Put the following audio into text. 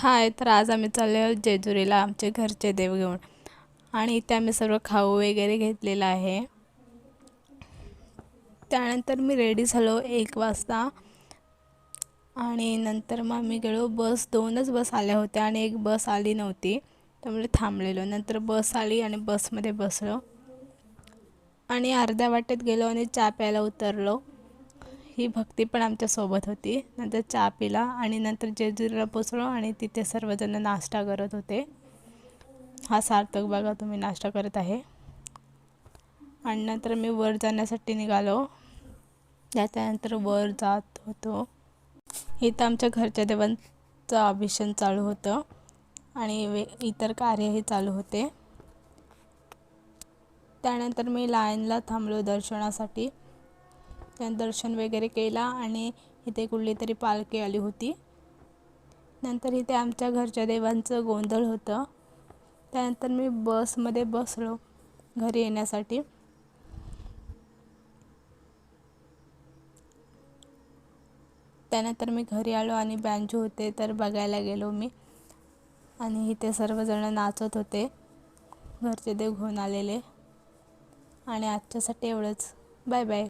हाय, तर आज आम्ही चाललो आहोत जेजुरीला आमचे घरचे देव घेऊन. आणि इथे आम्ही सर्व खाऊ वगैरे घेतलेला आहे. त्यानंतर मी रेडी झालो 1 वाजता. आणि नंतर मग आम्ही गेलो. दोनच बस आल्या होत्या आणि एक बस आली नव्हती, त्यामुळे थांबलेलो. नंतर बस आली आणि बसमध्ये बसलो आणि अर्ध्या वाटेत गेलो आणि चहा प्यायला उतरलो. ही भक्ती पण आमच्यासोबत होती. नंतर चहा पिला आणि नंतर जेजुरीला पोचलो आणि तिथे सर्वजण नाश्ता करत होते. हा सार्थक बघा तुम्ही नाश्ता करत आहे. आणि नंतर मी वर जाण्यासाठी निघालो. त्याच्यानंतर वर जात होतो. इथं आमच्या घरच्या देवांचं अभिषेक चालू होतं आणि इतर कार्यही चालू होते. त्यानंतर मी लाईनला थांबलो दर्शनासाठी. त्यानं दर्शन वगैरे केला आणि इथे कुठली तरी पालखी आली होती. नंतर इथे आमच्या घरच्या देवांचं गोंधळ होतं. त्यानंतर मी बसमध्ये बसलो घरी येण्यासाठी. त्यानंतर मी घरी आलो आणि बँजो होते तर बघायला गेलो मी. आणि इथे सर्वजण नाचत होते, घरचे देव घेऊन आलेले. आणि आजच्यासाठी एवढंच. Bye bye.